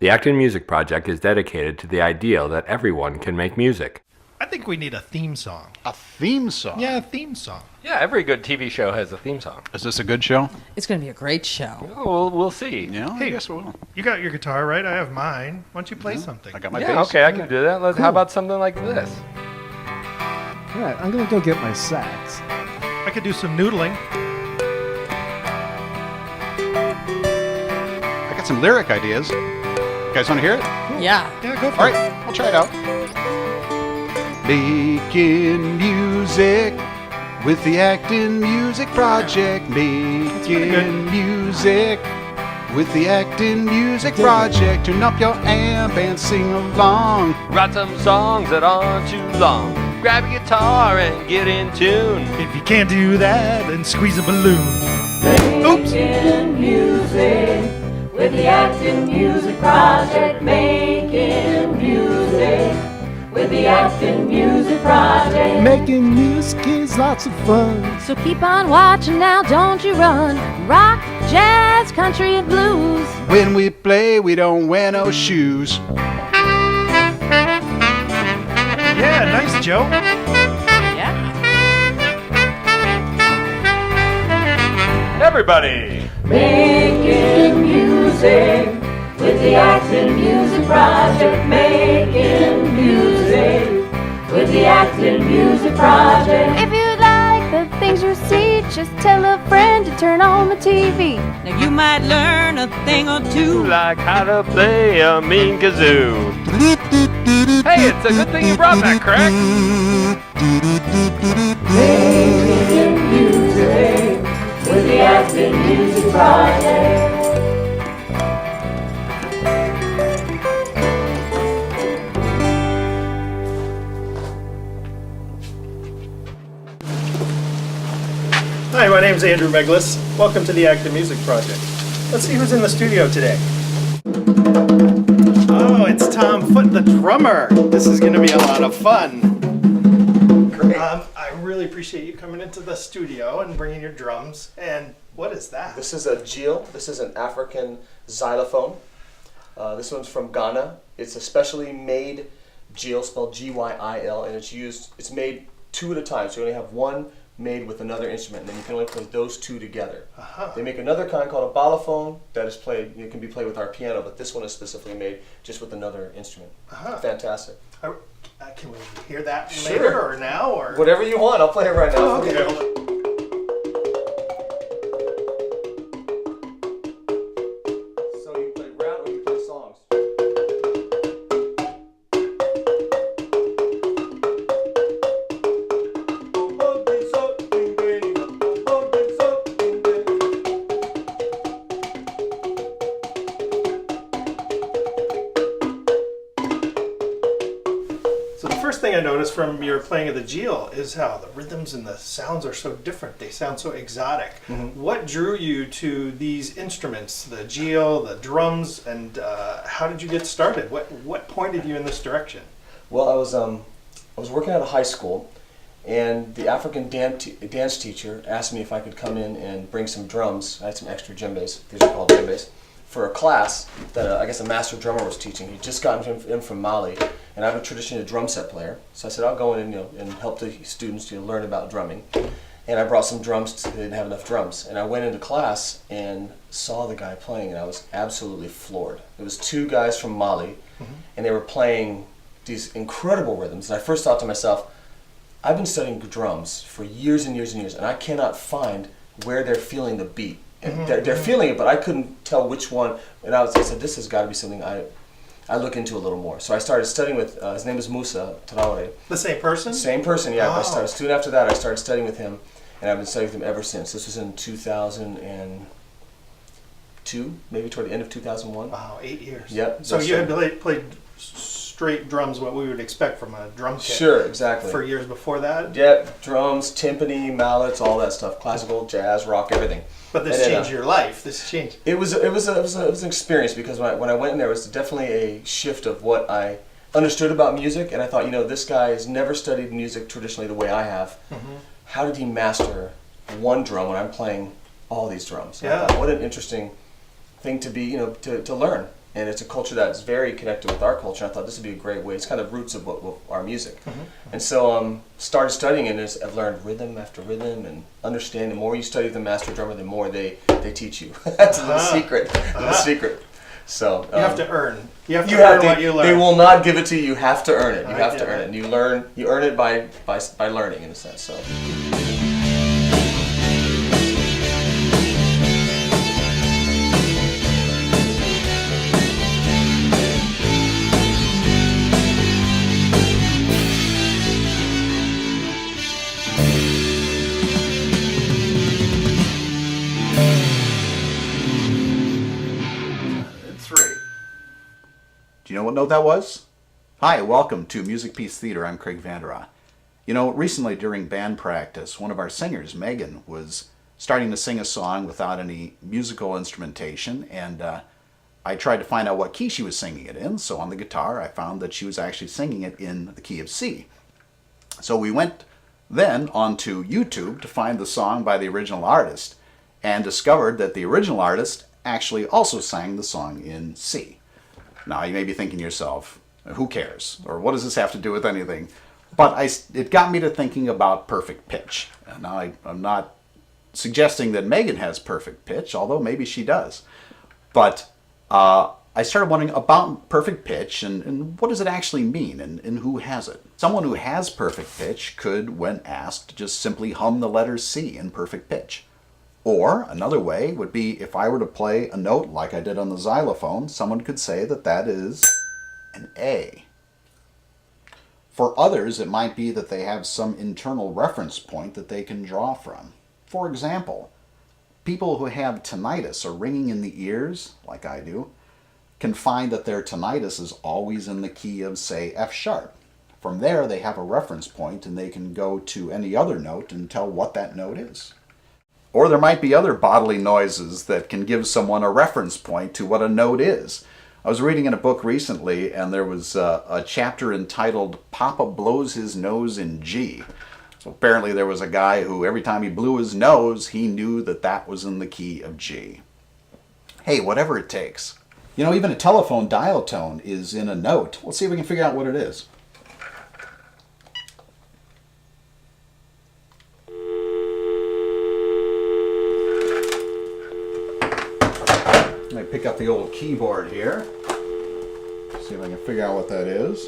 The Acton Muisc Project is dedicated to the ideal that everyone can make music. I think we need a theme song. A theme song? Yeah, a theme song. Yeah, every good TV show has a theme song. Is this a good show? It's going to be a great show. Oh, we'll see. Yeah, Hey, I guess we will. You got your guitar, right? I have mine. Why don't you play something? I got my Yeah, bass. okay, I can do that. How about something like this? All right, I'm gonna go get my sax. I could do some noodling. I got some lyric ideas. You guys want to hear it? Yeah. Yeah, go for All it. right, I'll try it out. Making music with the Acton Muisc Project. Making music with the Acton Muisc Project. Turn up your amp and sing along. Write some songs that aren't too long. Grab a guitar and get in tune. If you can't do that, then squeeze a balloon. Oops. Making music with the Acton Muisc Project. Making music with the Acton Muisc Project. Making music is lots of fun. So keep on watching now, don't you run. Rock, jazz, country, and blues. When we play, we don't wear no shoes. Yeah, nice, Joe. Yeah. Everybody! Making music with the Acton Muisc Project. Making music with the Acton Muisc Project. If you like the things you see, just tell a friend to turn on the TV. Now you might learn a thing or two. Like how to play a mean kazoo. Hey, it's a good thing you brought that, Craig. Making music with the Acton Muisc Project. Hi, my name's Andrew Meglis. Welcome to the Acton Muisc Project. Let's see who's in the studio today. Oh, it's Tom Foote, the drummer. This is going to be a lot of fun. Great. I really appreciate you coming into the studio and bringing your drums. And what is that? This is a Gil. This is an African xylophone. This one's from Ghana. It's a specially made Gil, spelled G-Y-I-L, and it's made two at a time. So you only have one made with another instrument, and then you can only play those two together. They make another kind called a balafone that is played. It can be played with our piano, but this one is specifically made just with another instrument. Fantastic. Can we hear that Sure. later or now? Or Whatever you want, I'll play it right now. Oh, okay. So you play round or you play songs? So the first thing I noticed from your playing of the Gil is how the rhythms and the sounds are so different. They sound so exotic. What drew you to these instruments, the Gil, the drums, and how did you get started? What pointed you in this direction? Well, I was working at a high school, and the African dance teacher asked me if I could come in and bring some drums. I had some extra djembes, these are called djembes, for a class that I guess a master drummer was teaching. He'd just gotten in from Mali, and I'm a traditional drum set player. So I said, I'll go in and help the students learn about drumming. And I brought some drums. They didn't have enough drums. And I went into class and saw the guy playing, and I was absolutely floored. It was two guys from Mali, and they were playing these incredible rhythms. And I first thought to myself, I've been studying drums for years and years and years, and I cannot find where they're feeling the beat. And they're feeling it, but I couldn't tell which one. And I said, this has got to be something I look into a little more. So I started studying with, his name is Musa Traore. The same person? Same person, yeah. Wow. I started, soon after that, I started studying with him, and I've been studying with him ever since. This was in 2002, maybe toward the end of 2001. Wow, 8 years. Yep. So you had played straight drums, what we would expect from a drum kit. Sure, exactly. For years before that? Yep, drums, timpani, mallets, all that stuff. Classical, jazz, rock, everything. But this changed your life. This changed. It was an experience, because when I went in there, it was definitely a shift of what I understood about music, and I thought, this guy has never studied music traditionally the way I have. How did he master one drum when I'm playing all these drums? And I thought, what an interesting thing to be, to learn. and it's a culture that's very connected with our culture. I thought this would be a great way. It's kind of roots of our music. And so started studying it, and I've learned rhythm after rhythm and understand. The more you study the master drummer, the more they teach you. That's the secret. The secret. So you have to earn. You have to earn what you learn. They will not give it to you. You have to earn it. You have to earn it. And you earn it by learning, in a sense. So. Do you know what note that was? Hi, welcome to Music Peace Theater. I'm Craig Vandera. You know, recently during band practice, one of our singers, Megan, was starting to sing a song without any musical instrumentation, and I tried to find out what key she was singing it in. So on the guitar, I found that she was actually singing it in the key of C. So we went then onto YouTube to find the song by the original artist, and discovered that the original artist actually also sang the song in C. Now, you may be thinking to yourself, who cares? Or what does this have to do with anything? But it got me to thinking about perfect pitch. Now, I'm not suggesting that Megan has perfect pitch, although maybe she does. But I started wondering about perfect pitch and what does it actually mean and who has it? Someone who has perfect pitch could, when asked, just simply hum the letter C in perfect pitch. Or another way would be if I were to play a note like I did on the xylophone, someone could say that that is an A. For others, it might be that they have some internal reference point that they can draw from. For example, people who have tinnitus or ringing in the ears, like I do, can find that their tinnitus is always in the key of, say, F sharp. From there, they have a reference point and they can go to any other note and tell what that note is. Or there might be other bodily noises that can give someone a reference point to what a note is. I was reading in a book recently, and there was a chapter entitled Papa Blows His Nose in G. So apparently there was a guy who every time he blew his nose, he knew that that was in the key of G. Hey, whatever it takes. You know, even a telephone dial tone is in a note. Let's see if we can figure out what it is. Pick up the old keyboard here. See if I can figure out what that is.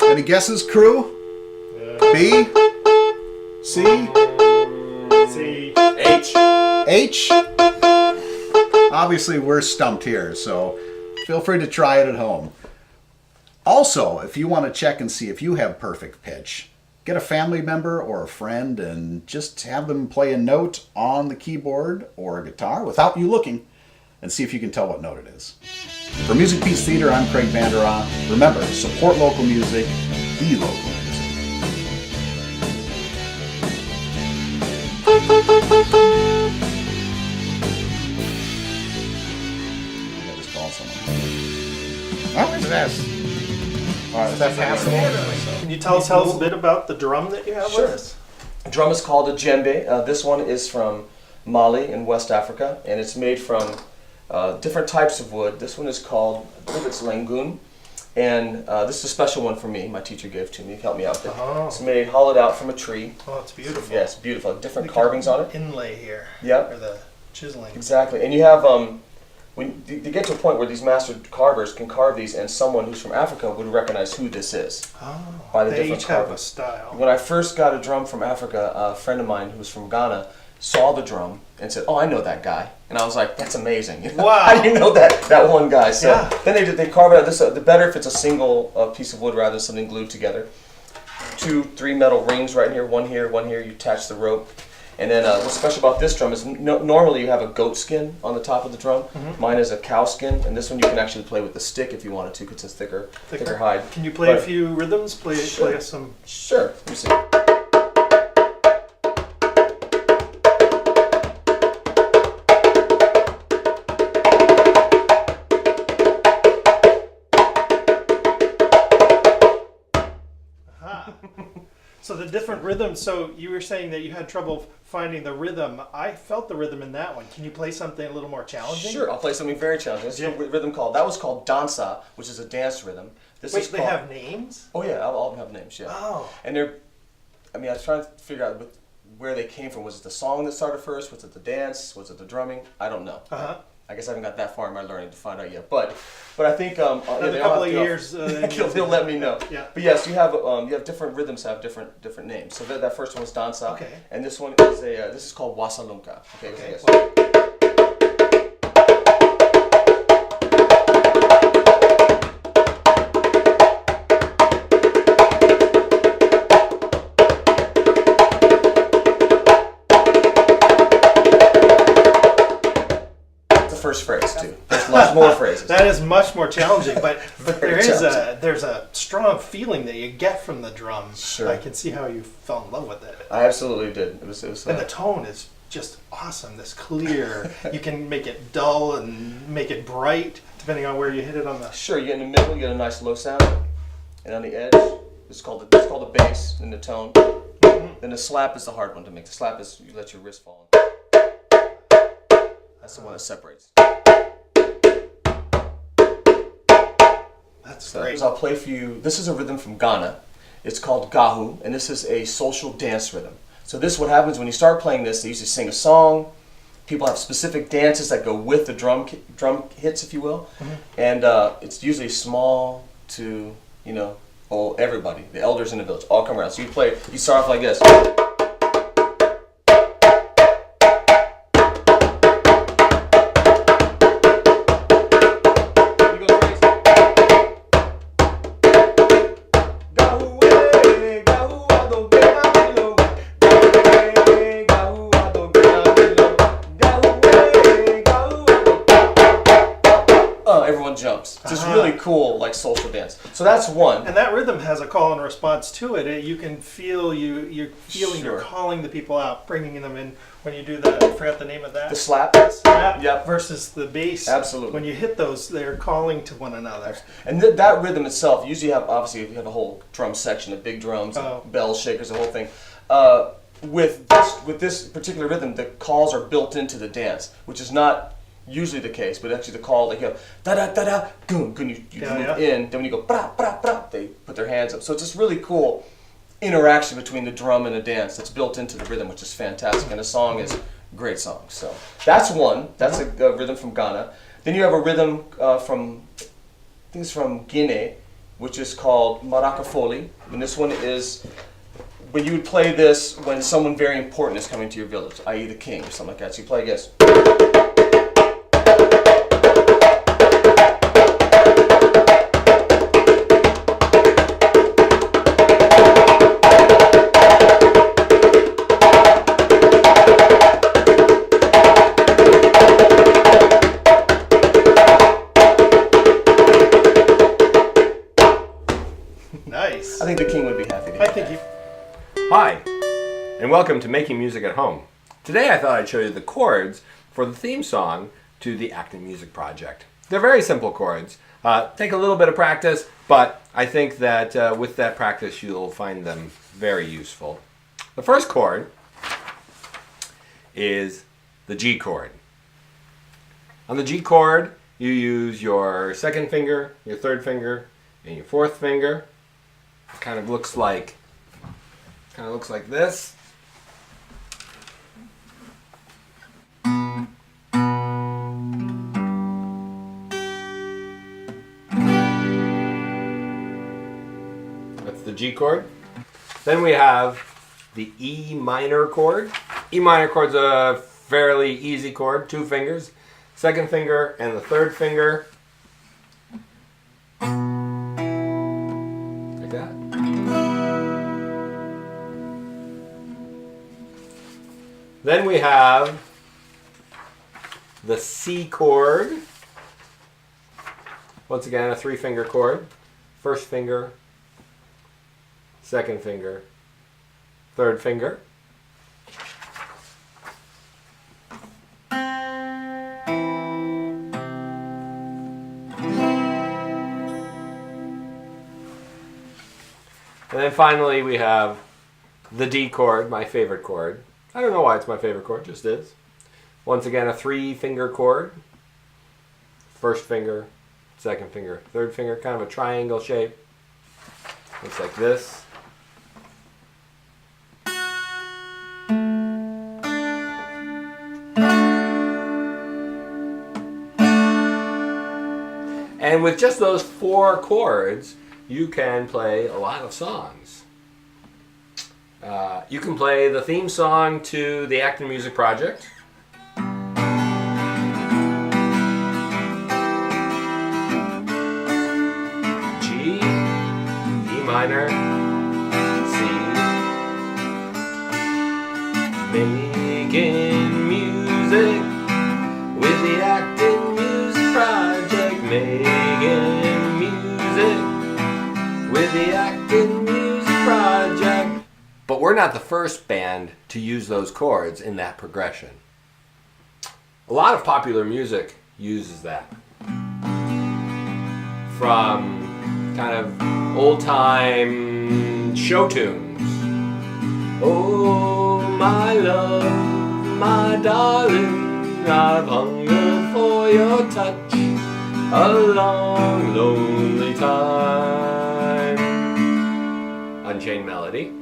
Any guesses, crew? B? C? C. H. H? Obviously, we're stumped here, so feel free to try it at home. Also, if you want to check and see if you have perfect pitch, get a family member or a friend and just have them play a note on the keyboard or a guitar without you looking and see if you can tell what note it is. For Music Peace Theater, I'm Craig Vandera. Remember, support local music, be local music. I just called someone. Oh, where's this? All right, is that passable? Can you tell us a little bit about the drum that you have with us? The drum is called a djembe. This one is from Mali in West Africa, and it's made from different types of wood. This one is called, I believe it's langoon, and this is a special one for me. My teacher gave to me, helped me out with it. Oh. It's made hollowed out from a tree. Oh, it's beautiful. Yeah, it's beautiful. Different carvings on it. Inlay here. Yep. Or the chiseling. Exactly, and you have when you get to a point where these master carvers can carve these, and someone who's from Africa would recognize who this is by the They different each have a carvings. style. When I first got a drum from Africa, a friend of mine who was from Ghana saw the drum and said, "Oh, I know that guy," and I was like, "That's amazing! Wow. How do you know that one guy?" So Yeah. then they carve it out. The better if it's a single piece of wood rather than something glued together. 2, 3 metal rings right here, one here, one here. You attach the rope. And then what's special about this drum is normally you have a goat skin on the top of the drum. Mine is a cow skin, and this one you can actually play with the stick if you wanted to, because it's thicker hide. Can you play a But- few rhythms? Play us some. Sure. Let me see. So the different rhythms. So you were saying that you had trouble finding the rhythm. I felt the rhythm in that one. Can you play something a little more challenging? Sure, I'll play something very challenging. This is a rhythm that was called dansa, which is a dance rhythm. This Wait, is they called, have names? Oh yeah, all of them have names. Yeah. Oh. And I was trying to figure out where they came from. Was it the song that started first? Was it the dance? Was it the drumming? I don't know. I guess I haven't got that far in my learning to find out yet. But I think Another couple of years. They'll let me know. Yeah. But yes, you have different rhythms have different names. So that first one was dansa. Okay. And this one is this is called wasalunka. Okay. First phrase too. There's lots more phrases. That is much more challenging, but Very challenging. there's a strong feeling that you get from the drums. Sure. I can see how you fell in love with it. I absolutely did. It was And the tone is just awesome. This clear. You can make it dull and make it bright depending on where you hit it on the. Sure. You get in the middle, you get a nice low sound, and on the edge, it's called the bass in the tone. Then the slap is the hard one to make. The slap is you let your wrist fall. That's the one that separates. That's So great. I'll play for you. This is a rhythm from Ghana. It's called gahu, and this is a social dance rhythm. So what happens when you start playing this, they usually sing a song. People have specific dances that go with the drum hits, if you will. And it's usually small to, everybody. The elders in the village all come around. So you start off like this. Everyone jumps. It's this really cool, like social dance. So that's one. And that rhythm has a call and response to it. You can feel you're feeling Sure. you're calling the people out, bringing them in. When you do the, I forgot the name of that. The slap. Slap Yep. versus the bass. Absolutely. When you hit those, they're calling to one another. And that rhythm itself, usually you have a whole drum section of big drums, bells, shakers, the whole thing. With this particular rhythm, the calls are built into the dance, which is not usually the case, but actually the call, like you have da da da da, goom, goom, you move in, then when you go bra bra bra, they put their hands up. So it's this really cool interaction between the drum and the dance that's built into the rhythm, which is fantastic. And the song is a great song. So that's one. That's a rhythm from Ghana. Then you have a rhythm from, I think it's from Guinea, which is called maracafoli. And this one is when you would play this when someone very important is coming to your village, i.e. the king or something like that. So you play this. Nice. I think the king would be happy to hear I think that. Hi, and welcome to Making Music at Home. Today I thought I'd show you the chords for the theme song to the Acton Muisc Project. They're very simple chords. Take a little bit of practice, but I think that with that practice you'll find them very useful. The first chord is the G chord. On the G chord, you use your second finger, your third finger, and your fourth finger. It kind of looks like this. That's the G chord. Then we have the E minor chord. E minor chord's a fairly easy chord, 2 fingers. Second finger and the third finger. Like that. Then we have the C chord. Once again, a 3-finger chord. First finger, second finger, third finger. And then finally we have the D chord, my favorite chord. I don't know why it's my favorite chord, just is. Once again, a 3-finger chord. First finger, second finger, third finger, kind of a triangle shape. Looks like this. And with just those 4 chords, you can play a lot of songs. You can play the theme song to the Acton Muisc Project. G, E minor, C. Making music with the Acton Muisc Project. Making music with the Acton Muisc Project. But we're not the first band to use those chords in that progression. A lot of popular music uses that. From kind of old-time show tunes. Oh, my love, my darling, I've hungered for your touch a long, lonely time. Unchained Melody.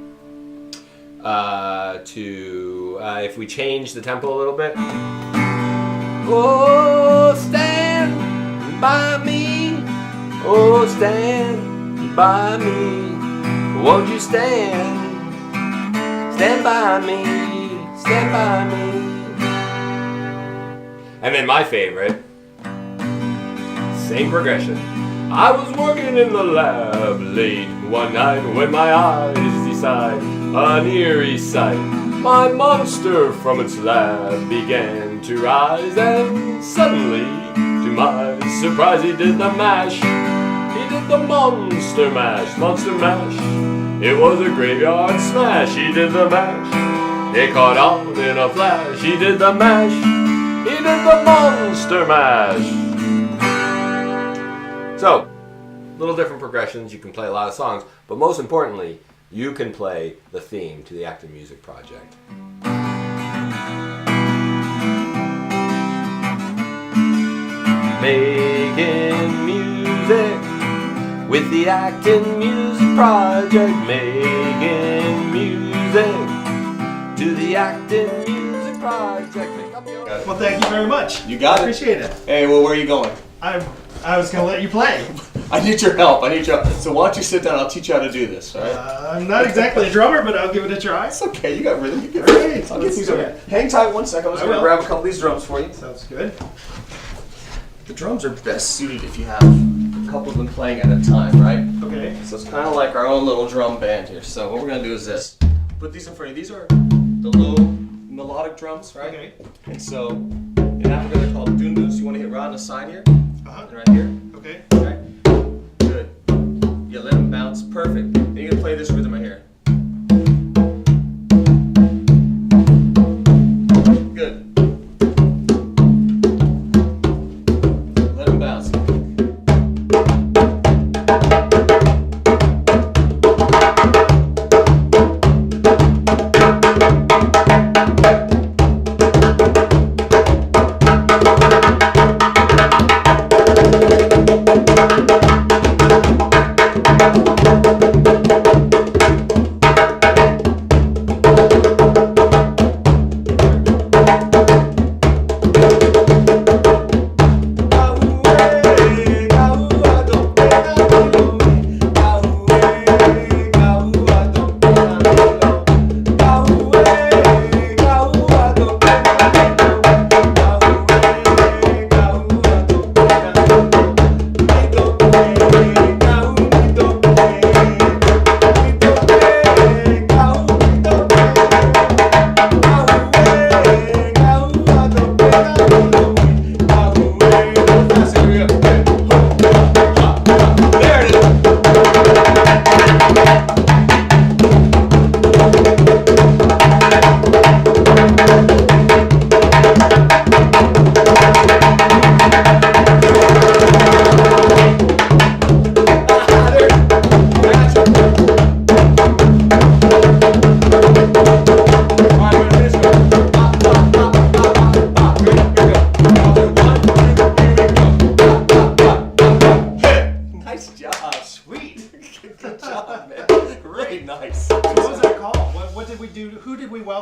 If we change the tempo a little bit. Oh, stand by me. Oh, stand by me. Won't you stand? Stand by me. Stand by me. And then my favorite. Same progression. I was working in the lab late one night when my eyes decide an eerie sight. My monster from its lab began to rise, and suddenly, to my surprise, he did the mash. He did the monster mash, monster mash. It was a graveyard smash. He did the mash. It caught on in a flash. He did the mash. He did the monster mash. So, little different progressions. You can play a lot of songs, but most importantly, you can play the theme to the Acton Muisc Project. Making music with the Acton Muisc Project. Making music to the Acton Muisc Project. Well, thank you very much. You got it. Appreciate it. Hey, well, where are you going? I was going to let you play. I need your help. So why don't you sit down? I'll teach you how to do this, all right? I'm not exactly a drummer, but I'll give it a try. It's okay. You got rhythm. You get Great. I'll get these over here. Hang tight 1 second. I'm just going to grab a couple of these drums for you. Sounds good. The drums are best suited if you have a couple of them playing at a time, right? Okay. So it's kind of like our own little drum band here. So what we're going to do is this. Put these in front of you. These are the low melodic drums, right? Okay. And so in Africa they're called dundus. You want to hit right on the side here. Uh-huh. And right here. Okay. Okay. Good. Yeah, let them bounce. Perfect. Then you're going to play this rhythm right here. Good. Let them bounce.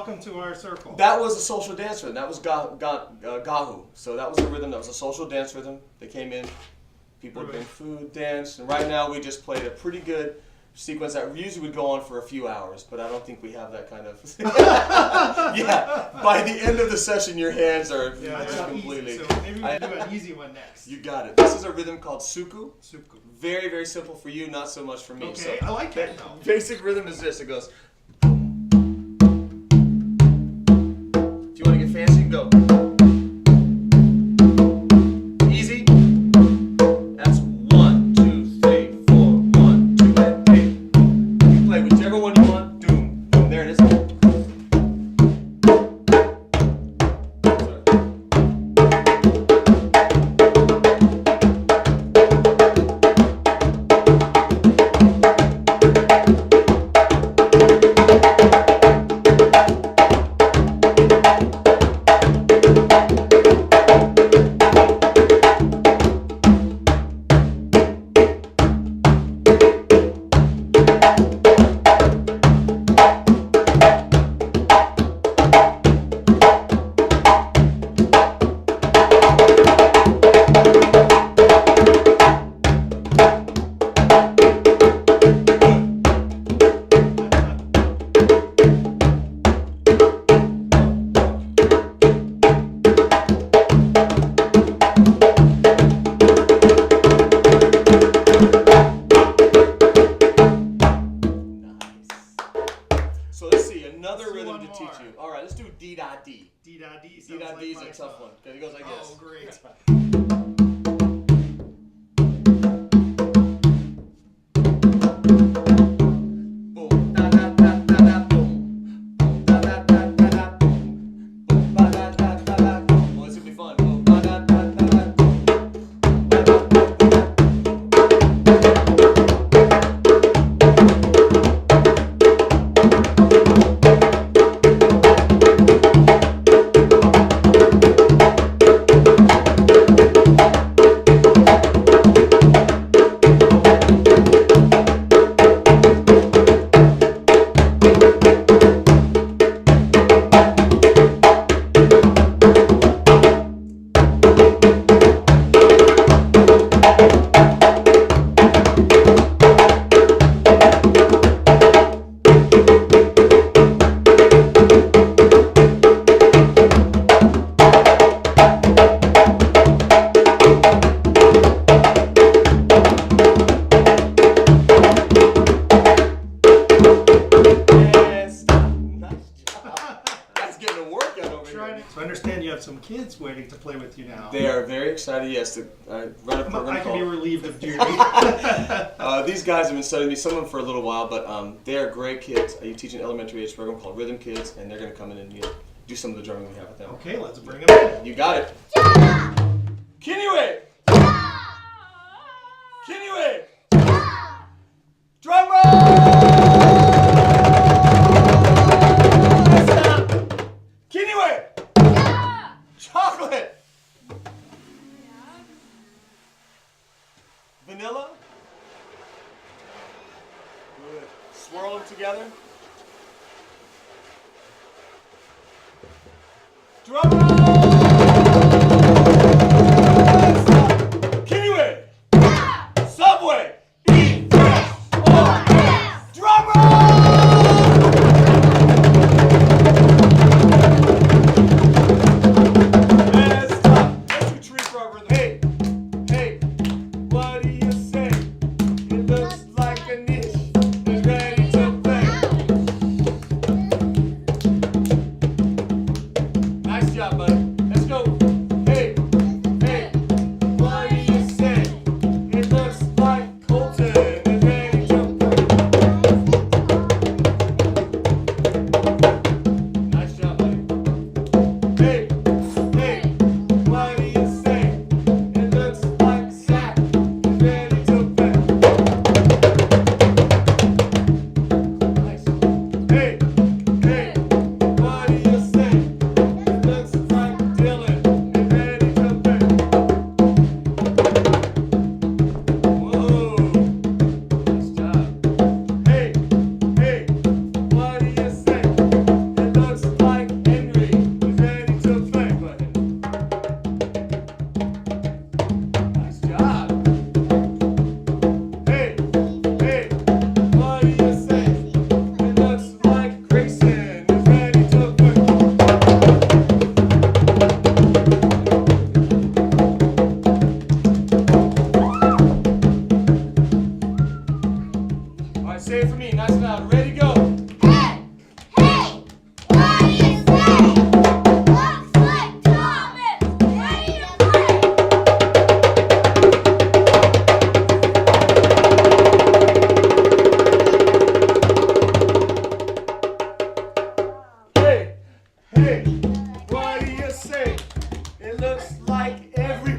welcome to our circle. That was a social dance rhythm. That was gahu. So that was a rhythm. That was a social dance rhythm. They came in, people would bring food, dance, and right now we just played a pretty good sequence that usually would go on for a few hours, but I don't think we have that kind of. Yeah, by the end of the session, your hands are just completely. Easy, so maybe we'll do an easy one next. You got it. This is a rhythm called suku. Suku. Very, very simple for you, not so much for me. Okay, So I like that though. basic rhythm is this. It goes. If you want to get fancy, you can go. Easy. That's 1, 2, 3, 4, 1, 2, and 8. You play whichever one you want. Doom, doom. There it is. So let's see, another rhythm to teach you. All right, let's do D-da-D. D-da-D sounds D-da-D is like a tough one, because it goes like this. Oh, great. Boom, da-da-da-da-da, boom. Boom, da-da-da-da-da, boom. Boom, ba-da-da-da-da, boom. Well, this will be fun. Boom, ba-da-da-da-da, boom. And stop. Nice job. That's getting a workout over here. So I understand you have some kids waiting to play with you now. They are very excited, yes, to run a program I can be called... relieved of duty. These guys have been studying me, some of them for a little while, but they are great kids. You teach an elementary age program called Rhythm Kids, and they're going to come in and do some of the drumming we have with them. Okay, let's bring them in. You got it. Kinyue! Kinyue! Drum roll! Stop! Kinyue! Chocolate! Vanilla? Good. Swirl them together. Drum roll! Kinyue! Subway! Eat fresh! Oh! Drum roll! And stop. That's your tree frog rhythm. Hey! Hey! What do you say? It looks like a niche is ready to play.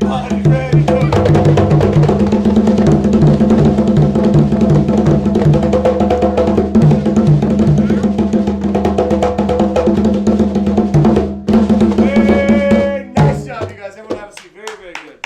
Are you ready? Go. Hey, nice job, you guys. Everyone have a seat. Very, very good.